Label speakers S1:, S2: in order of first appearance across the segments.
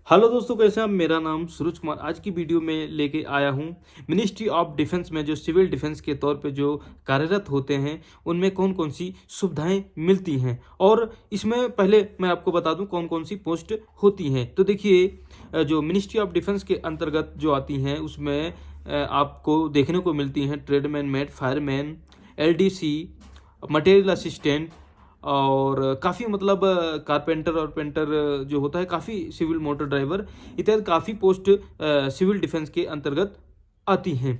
S1: Hello दोस्तों, कैसे हैं आप। मेरा नाम सूरज कुमार। आज की वीडियो में लेके आया हूं मिनिस्ट्री ऑफ डिफेंस में जो सिविल डिफेंस के तौर पे जो कार्यरत होते हैं उनमें कौन कौन सी सुविधाएं मिलती हैं, और इसमें पहले मैं आपको बता दूं कौन कौन सी पोस्ट होती हैं। तो देखिए, जो मिनिस्ट्री ऑफ डिफेंस के अंतर्गत जो आती हैं उसमें आपको देखने को मिलती हैं tradesman, mate, fireman, LDC, material assistant, और काफ़ी मतलब कारपेंटर और पेंटर जो होता है, काफ़ी सिविल मोटर ड्राइवर इत्यादि काफ़ी पोस्ट सिविल डिफेंस के अंतर्गत आती हैं।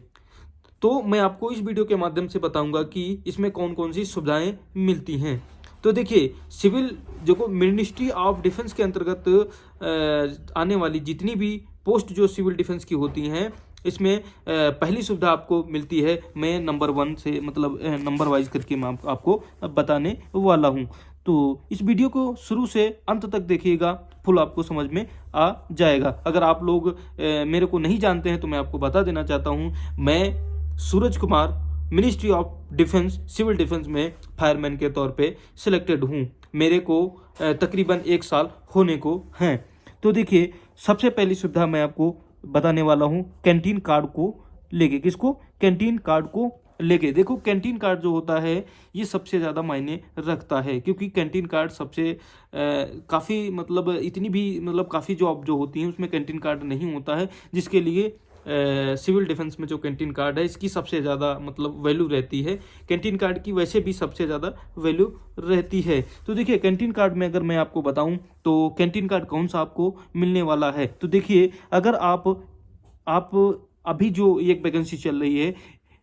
S1: तो मैं आपको इस वीडियो के माध्यम से बताऊंगा कि इसमें कौन कौन सी सुविधाएं मिलती हैं। तो देखिए, सिविल जो मिनिस्ट्री ऑफ डिफेंस के अंतर्गत आने वाली जितनी भी पोस्ट जो सिविल डिफेंस की होती हैं, इसमें पहली सुविधा आपको मिलती है। मैं नंबर 1 से मतलब नंबर वाइज करके मैं आपको बताने वाला हूं। तो इस वीडियो को शुरू से अंत तक देखिएगा, फुल आपको समझ में आ जाएगा। अगर आप लोग मेरे को नहीं जानते हैं तो मैं आपको बता देना चाहता हूं, मैं Suraj Kumar ministry of defence civil defence में फायरमैन के तौर पे सिलेक्टेड हूं। मेरे को तकरीबन 1 साल होने को हैं। तो देखिए, सबसे पहली सुविधा मैं आपको बताने वाला हूं कैंटीन कार्ड को लेके। किसको? कैंटीन कार्ड को लेके। देखो, कैंटीन कार्ड जो होता है ये सबसे ज़्यादा मायने रखता है, क्योंकि कैंटीन कार्ड सबसे काफ़ी मतलब इतनी भी मतलब काफ़ी जॉब जो होती हैं उसमें कैंटीन कार्ड नहीं होता है, जिसके लिए सिविल डिफेंस में जो कैंटीन कार्ड है इसकी सबसे ज़्यादा मतलब वैल्यू रहती है। कैंटीन कार्ड की वैसे भी सबसे ज़्यादा वैल्यू रहती है। तो देखिए, कैंटीन कार्ड में अगर मैं आपको बताऊं तो कैंटीन कार्ड कौन सा आपको मिलने वाला है। तो देखिए, अगर आप अभी जो एक वैकेंसी चल रही है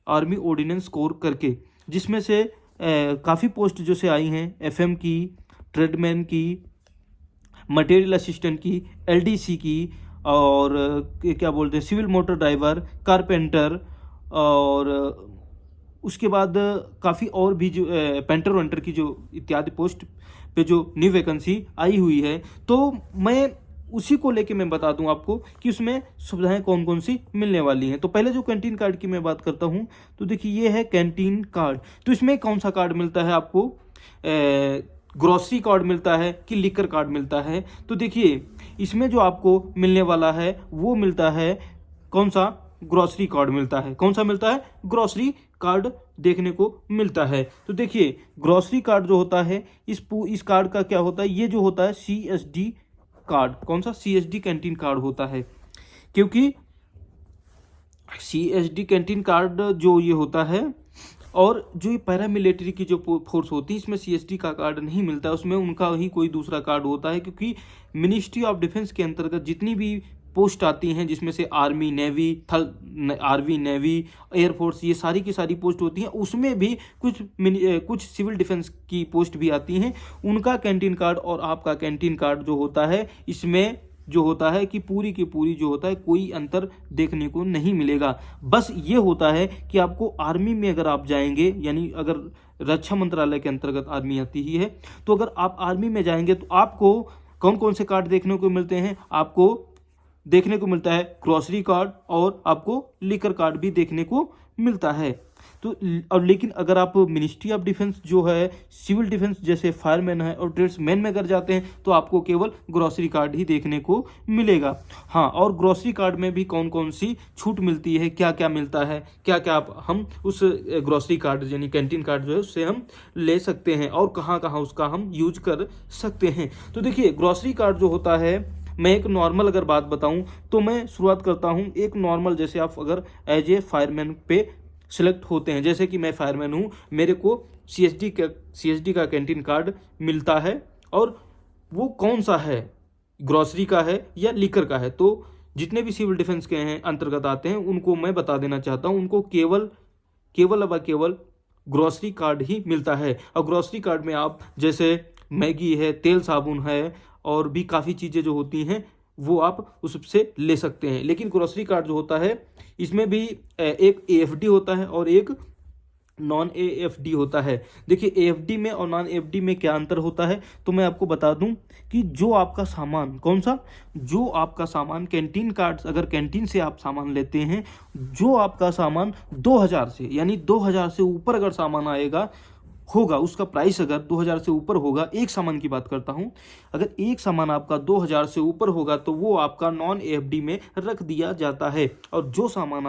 S1: आर्मी ऑर्डिनेंस कोर करके, जिसमें से काफ़ी पोस्ट जो से आई हैं एफएम की, ट्रेडमैन की, मटेरियल असिस्टेंट की, एलडीसी की, और क्या बोलते हैं सिविल मोटर ड्राइवर, कारपेंटर, और उसके बाद काफ़ी और भी जो पेंटर वेंटर की जो इत्यादि पोस्ट पे जो न्यू वैकेंसी आई हुई है, तो मैं उसी को लेके मैं बता दूं आपको कि उसमें सुविधाएं कौन कौन सी मिलने वाली हैं। तो पहले जो कैंटीन कार्ड की मैं बात करता हूं, तो देखिए ये है कैंटीन कार्ड। तो इसमें कौन सा कार्ड मिलता है आपको? ग्रोसरी कार्ड मिलता है कि लिकर कार्ड मिलता है? तो देखिए, इसमें जो आपको मिलने वाला है वो मिलता है कौन सा? ग्रोसरी कार्ड मिलता है। कौन सा मिलता है? ग्रोसरी कार्ड देखने को मिलता है। तो देखिए, ग्रोसरी कार्ड जो होता है इस कार्ड का क्या होता है? ये जो होता है सीएसडी कार्ड। कौन सा? सीएसडी कैंटीन कार्ड होता है, क्योंकि सीएसडी कैंटीन कार्ड जो ये होता है, और जो ये पैरामिलिट्री की जो फोर्स होती है इसमें सीएसडी का कार्ड नहीं मिलता है, उसमें उनका ही कोई दूसरा कार्ड होता है। क्योंकि मिनिस्ट्री ऑफ डिफेंस के अंतर्गत जितनी भी पोस्ट आती हैं, जिसमें से army, navy, army, navy, air force, ये सारी की सारी पोस्ट होती हैं, उसमें भी कुछ सिविल डिफेंस की पोस्ट भी आती हैं। उनका कैंटीन कार्ड और आपका कैंटीन कार्ड जो होता है, इसमें जो होता है कि पूरी की पूरी जो होता है कोई अंतर देखने को नहीं मिलेगा। बस ये होता है कि आपको आर्मी में अगर आप जाएंगे, यानी अगर रक्षा मंत्रालय के अंतर्गत आर्मी आती ही है, तो अगर आप आर्मी में जाएंगे तो आपको कौन कौन से कार्ड देखने को मिलते हैं? आपको देखने को मिलता है ग्रोसरी कार्ड, और आपको लिकर कार्ड भी देखने को मिलता है। तो और लेकिन अगर आप मिनिस्ट्री ऑफ डिफेंस जो है सिविल डिफेंस जैसे फायरमैन है और ट्रेड्समैन में अगर जाते हैं तो आपको केवल ग्रोसरी कार्ड ही देखने को मिलेगा। हाँ, और ग्रोसरी कार्ड में भी कौन कौन सी छूट मिलती है, क्या क्या मिलता है, क्या क्या हम उस ग्रोसरी कार्ड यानी कैंटीन कार्ड जो है उससे हम ले सकते हैं, और कहाँ कहाँ उसका हम यूज कर सकते हैं। तो देखिए, ग्रोसरी कार्ड जो होता है, मैं एक नॉर्मल अगर बात बताऊं तो मैं शुरुआत करता हूं एक नॉर्मल, जैसे आप अगर एज ए फायरमैन पे सिलेक्ट होते हैं, जैसे कि मैं फायरमैन हूं, मेरे को सीएसडी का कैंटीन कार्ड मिलता है, और वो कौन सा है, ग्रोसरी का है या लिकर का है? तो जितने भी सिविल डिफेंस के हैं अंतर्गत आते हैं उनको मैं बता देना चाहता हूं, उनको केवल ग्रोसरी कार्ड ही मिलता है। और ग्रोसरी कार्ड में आप जैसे मैगी है, तेल साबुन है, और भी काफ़ी चीज़ें जो होती हैं वो आप उससे ले सकते हैं। लेकिन ग्रोसरी कार्ड जो होता है इसमें भी एक एएफडी होता है और एक नॉन एएफडी होता है। देखिए, एएफडी में और नॉन एएफडी में क्या अंतर होता है, तो मैं आपको बता दूं कि जो आपका सामान, कौन सा? जो आपका सामान कैंटीन कार्ड, अगर कैंटीन से आप सामान लेते हैं, जो आपका सामान 2000 से यानी 2000 से ऊपर अगर सामान आएगा होगा, उसका प्राइस अगर 2000 से ऊपर होगा, एक सामान की बात करता हूँ, अगर एक सामान आपका 2000 से ऊपर होगा तो वो आपका नॉन एएफडी में रख दिया जाता है। और जो सामान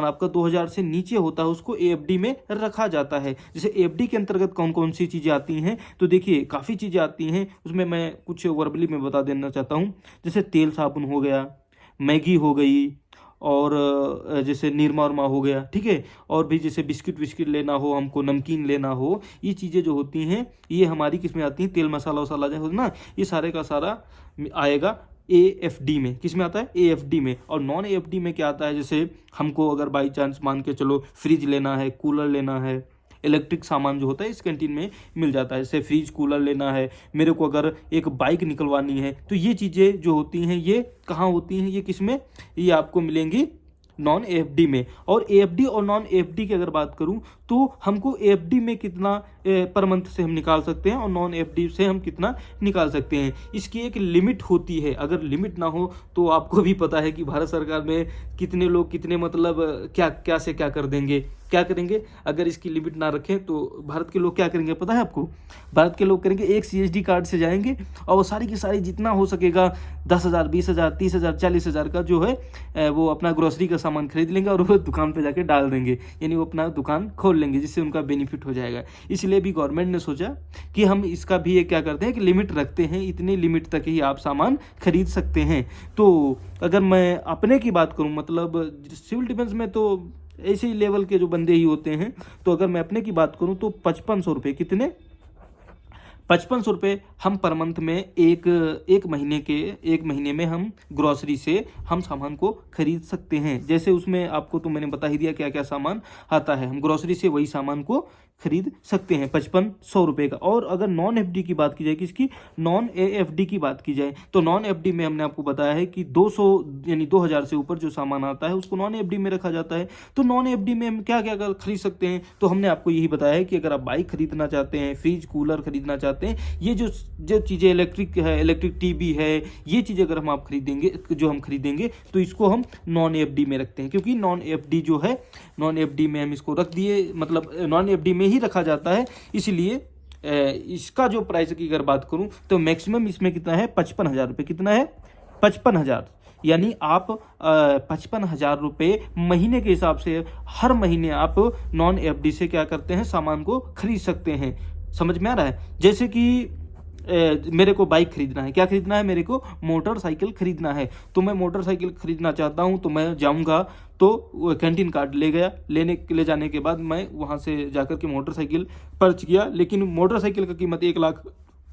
S1: आपका 2000 से नीचे होता है उसको एएफडी में रखा जाता है। जैसे एएफडी के अंतर्गत कौन कौन सी चीज़ें आती हैं, तो देखिए काफ़ी चीज़ें आती हैं, उसमें मैं कुछ वर्बली में बता देना चाहता हूँ। जैसे तेल साबुन हो गया, मैगी हो गई, और जैसे निरमा उरमा हो गया, ठीक है, और भी जैसे बिस्किट विस्किट लेना हो, हमको नमकीन लेना हो, ये चीज़ें जो होती हैं ये हमारी किस में आती हैं, तेल मसाला वसाला जो होता है ना, ये सारे का सारा आएगा एएफडी में। किस में आता है, एएफडी में। और नॉन एएफडी में क्या आता है, जैसे हमको अगर बाई चांस मान के चलो फ्रिज लेना है, कूलर लेना है, इलेक्ट्रिक सामान जो होता है इस कैंटीन में मिल जाता है। जैसे फ्रिज कूलर लेना है, मेरे को अगर एक बाइक निकलवानी है, तो ये चीज़ें जो होती हैं ये कहाँ होती हैं, ये किस में, ये आपको मिलेंगी नॉन एएफडी में। और एएफडी और नॉन एएफडी की अगर बात करूं तो हमको एएफडी में कितना पर मंथ से हम निकाल सकते हैं और नॉन एएफडी से हम कितना निकाल सकते हैं, इसकी एक लिमिट होती है। अगर लिमिट ना हो तो आपको भी पता है कि भारत सरकार में कितने लोग कितने मतलब क्या से क्या कर देंगे, क्या करेंगे। अगर इसकी लिमिट ना रखें तो भारत के लोग क्या करेंगे पता है आपको, भारत के लोग करेंगे एक सीएसडी कार्ड से जाएंगे और वो सारी की सारी जितना हो सकेगा 10,000 20,000 30,000 40,000 का जो है वो अपना ग्रोसरी का सामान खरीद लेंगे और वो दुकान पे जाके डाल देंगे, यानी वो अपना दुकान खोल लेंगे, जिससे उनका बेनिफिट हो जाएगा। इसलिए भी गवर्नमेंट ने सोचा कि हम इसका भी एक क्या करते हैं कि लिमिट रखते हैं, इतनी लिमिट तक ही आप सामान खरीद सकते हैं। तो अगर मैं अपने की बात करूं, मतलब सिविल डिफेंस में तो ऐसे ही लेवल के जो बंदे ही होते हैं, तो अगर मैं अपने की बात करूं तो 5500 रुपये, कितने 5500 रुपये हम पर मंथ में एक महीने में हम ग्रॉसरी से हम सामान को खरीद सकते हैं। जैसे उसमें आपको तो मैंने बता ही दिया क्या क्या सामान आता है, हम ग्रॉसरी से वही सामान को खरीद सकते हैं 5500 रुपये का। और अगर नॉन एफडी की बात की जाए, किसकी, नॉन एएफडी की बात की जाए, तो नॉन एफडी में हमने आपको बताया है कि 200 यानी 2000 से ऊपर जो सामान आता है उसको नॉन एफडी में रखा जाता है। तो नॉन एफडी में हम क्या क्या खरीद सकते हैं, तो हमने आपको यही बताया है कि अगर आप बाइक खरीदना चाहते हैं, फ्रिज कूलर खरीदना चाहते हैं, ये जो चीज़ें इलेक्ट्रिक है, इलेक्ट्रिक टीवी है, ये चीज़ अगर हम खरीदेंगे तो इसको हम नॉन एफडी में रखते हैं। क्योंकि नॉन एफडी जो है, नॉन एफडी में हम इसको रख दिए, मतलब नॉन एफडी में ही रखा जाता है, इसलिए इसका जो प्राइस की अगर बात करूं तो मैक्सिमम इसमें कितना है, 55,000 रुपये। कितना है, 55,000, यानी आप 55,000 रुपये महीने के हिसाब से हर महीने आप नॉन एफडी से क्या करते हैं, सामान को खरीद सकते हैं। समझ में आ रहा है। जैसे कि मेरे को बाइक खरीदना है, क्या खरीदना है, मेरे को मोटरसाइकिल खरीदना है, तो मैं मोटरसाइकिल खरीदना चाहता हूं, तो मैं जाऊंगा तो कैंटीन कार्ड ले जाने के बाद मैं वहां से जाकर के मोटरसाइकिल पर्च किया, लेकिन मोटरसाइकिल का कीमत 1 लाख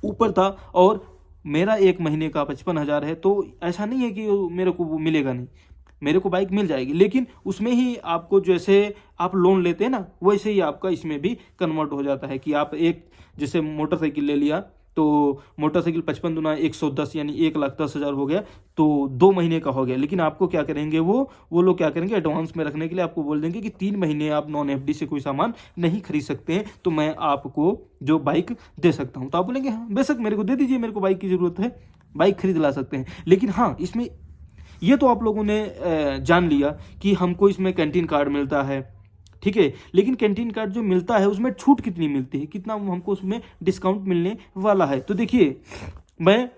S1: ऊपर था और मेरा एक महीने का 55,000 है, तो ऐसा नहीं है कि मेरे को वो मिलेगा नहीं, मेरे को बाइक मिल जाएगी, लेकिन उसमें ही आपको जैसे आप लोन लेते हैं ना, वैसे ही आपका इसमें भी कन्वर्ट हो जाता है कि आप एक जैसे मोटरसाइकिल ले लिया, तो मोटरसाइकिल 55 दूना 110 यानी 1,10,000 हो गया, तो 2 महीने का हो गया। लेकिन आपको क्या करेंगे, वो लोग क्या करेंगे, एडवांस में रखने के लिए आपको बोल देंगे कि 3 महीने आप नॉन एफडी से कोई सामान नहीं खरीद सकते हैं, तो मैं आपको जो बाइक दे सकता हूं। तो आप बोलेंगे हाँ बेशक मेरे को दे दीजिए, मेरे को बाइक की ज़रूरत है, बाइक खरीद ला सकते हैं। लेकिन हाँ, इसमें ये तो आप लोगों ने जान लिया कि हमको इसमें कैंटीन कार्ड मिलता है, ठीक है, लेकिन कैंटीन कार्ड जो मिलता है उसमें छूट कितनी मिलती है, कितना हमको उसमें डिस्काउंट मिलने वाला है। तो देखिए, मैं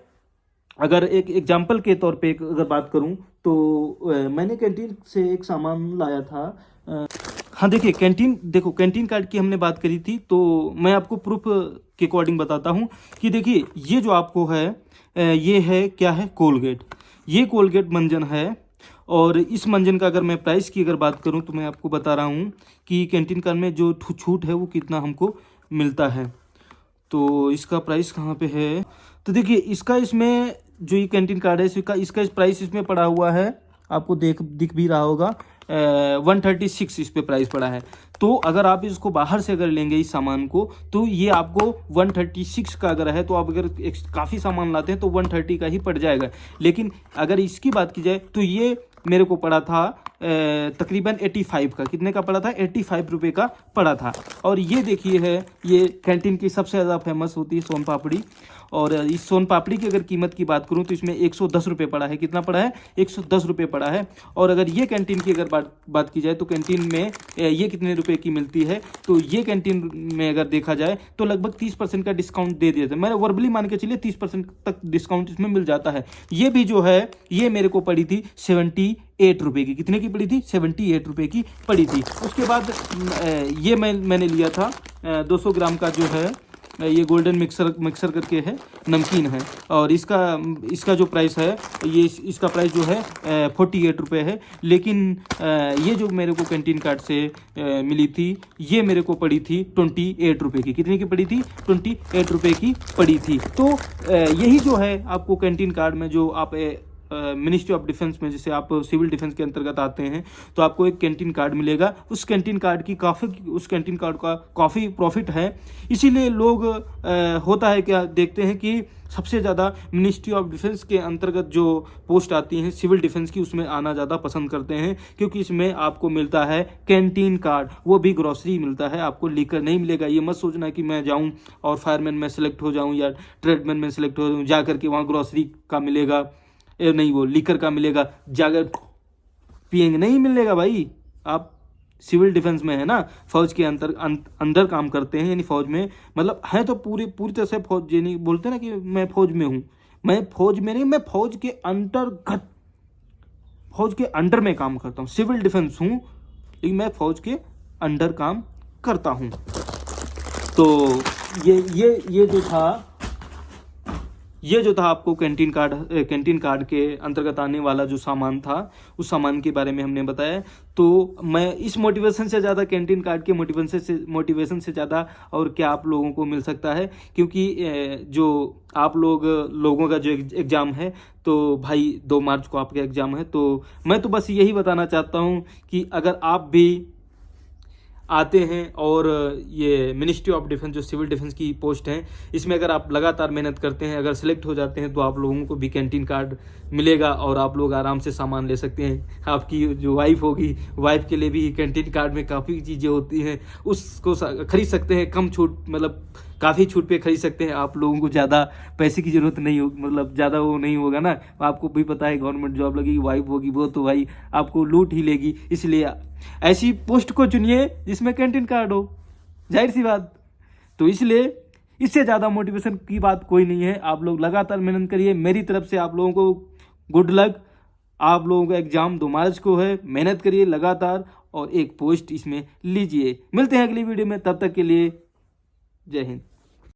S1: अगर एक एग्जांपल के तौर पे अगर बात करूं तो मैंने कैंटीन से एक सामान लाया था। हाँ देखिए, कैंटीन कार्ड की हमने बात करी थी, तो मैं आपको प्रूफ के अकॉर्डिंग बताता हूँ कि देखिए, ये जो आपको है ये है क्या है, कोलगेट, ये कोलगेट मंजन है। और इस मंजन का अगर मैं प्राइस की अगर बात करूं तो मैं आपको बता रहा हूं कि कैंटीन कार्ड में जो छूट है वो कितना हमको मिलता है। तो इसका प्राइस कहाँ पे है, तो देखिए इसमें जो ये कैंटीन कार्ड है इसका प्राइस इसमें पड़ा हुआ है, आपको दिख भी रहा होगा, 136 इस पे प्राइस पड़ा है। तो अगर आप इसको बाहर से अगर लेंगे इस सामान को, तो ये आपको 136 का अगर है, तो आप अगर काफ़ी सामान लाते हैं तो 130 का ही पड़ जाएगा। लेकिन अगर इसकी बात की जाए तो ये मेरे को पड़ा था तकरीबन 85 का, कितने का पड़ा था, 85 रुपये का पड़ा था। और ये देखिए है, ये कैंटीन की सबसे ज़्यादा फेमस होती है सोन पापड़ी। और इस सोन पापड़ी की अगर कीमत की बात करूं तो इसमें 110 रुपये पड़ा है। कितना पड़ा है, 110 रुपये पड़ा है। और अगर ये कैंटीन की अगर बात की जाए तो कैंटीन में ये कितने रुपए की मिलती है, तो ये कैंटीन में अगर देखा जाए तो लगभग 30% का डिस्काउंट दे दिया था। मैंने वर्बली मान के चलिए 30% तक डिस्काउंट इसमें मिल जाता है। ये भी जो है ये मेरे को पड़ी थी 78 रुपये की। कितने की पड़ी थी, 78 रुपये की पड़ी थी। उसके बाद ये मैंने लिया था 200 ग्राम का जो है ये गोल्डन मिक्सर करके है, नमकीन है। और इसका जो प्राइस है, ये इसका प्राइस जो है 48 रुपये है। लेकिन ये जो मेरे को कैंटीन कार्ड से मिली थी, ये मेरे को पड़ी थी 28 रुपये की। कितने की पड़ी थी, 28 रुपये की पड़ी थी। तो यही जो है आपको कैंटीन कार्ड में जो आप मिनिस्ट्री ऑफ डिफेंस में, जैसे आप सिविल डिफेंस के अंतर्गत आते हैं तो आपको एक कैंटीन कार्ड मिलेगा। उस कैंटीन कार्ड का काफ़ी प्रॉफिट है। इसीलिए लोग होता है क्या, देखते हैं कि सबसे ज़्यादा मिनिस्ट्री ऑफ डिफेंस के अंतर्गत जो पोस्ट आती हैं सिविल डिफेंस की, उसमें आना ज़्यादा पसंद करते हैं, क्योंकि इसमें आपको मिलता है कैंटीन कार्ड, वो भी ग्रॉसरी मिलता है, आपको लीकर नहीं मिलेगा। ये मत सोचना कि मैं जाऊं और फायरमैन में सेलेक्ट हो जाऊं या ट्रेडमैन में सेलेक्ट हो जाऊं, जा करके वहाँ ग्रॉसरी का मिलेगा, नहीं वो लीकर का मिलेगा, जाकर पिएंगे, नहीं मिलेगा भाई। आप सिविल डिफेंस में है ना, फौज के अंदर काम करते हैं, यानी फौज में मतलब है तो पूरी तरह से फौज, यानी बोलते हैं ना कि मैं फौज में हूँ, मैं फौज में नहीं, मैं फौज के अंतर्गत, फौज के अंडर में काम करता हूँ। सिविल डिफेंस हूँ लेकिन मैं फौज के अंडर काम करता हूँ। तो ये जो था आपको कैंटीन कार्ड के अंतर्गत आने वाला जो सामान था, उस सामान के बारे में हमने बताया। तो मैं इस मोटिवेशन से ज़्यादा, कैंटीन कार्ड के मोटिवेशन से ज़्यादा और क्या आप लोगों को मिल सकता है, क्योंकि जो आप लोगों का जो एग्ज़ाम है, तो भाई 2 मार्च को आपका एग्ज़ाम है। तो मैं तो बस यही बताना चाहता हूँ कि अगर आप भी आते हैं और ये मिनिस्ट्री ऑफ डिफेंस जो सिविल डिफेंस की पोस्ट है, इसमें अगर आप लगातार मेहनत करते हैं, अगर सेलेक्ट हो जाते हैं, तो आप लोगों को भी कैंटीन कार्ड मिलेगा और आप लोग आराम से सामान ले सकते हैं। आपकी जो वाइफ होगी, वाइफ के लिए भी कैंटीन कार्ड में काफ़ी चीज़ें होती हैं, उसको खरीद सकते हैं, कम छूट, मतलब काफ़ी छूट पे खरीद सकते हैं। आप लोगों को ज़्यादा पैसे की ज़रूरत नहीं होगी, मतलब ज़्यादा वो नहीं होगा ना। आपको भी पता है गवर्नमेंट जॉब लगेगी, वाइफ होगी, वो तो भाई आपको लूट ही लेगी। इसलिए ऐसी पोस्ट को चुनिए जिसमें कैंटीन कार्ड हो, जाहिर सी बात। तो इसलिए इससे ज़्यादा मोटिवेशन की बात कोई नहीं है। आप लोग लगातार मेहनत करिए। मेरी तरफ से आप लोगों को गुड लक। आप लोगों का एग्जाम 2 मार्च को है, मेहनत करिए लगातार और एक पोस्ट इसमें लीजिए। मिलते हैं अगली वीडियो में, तब तक के लिए जय हिंद।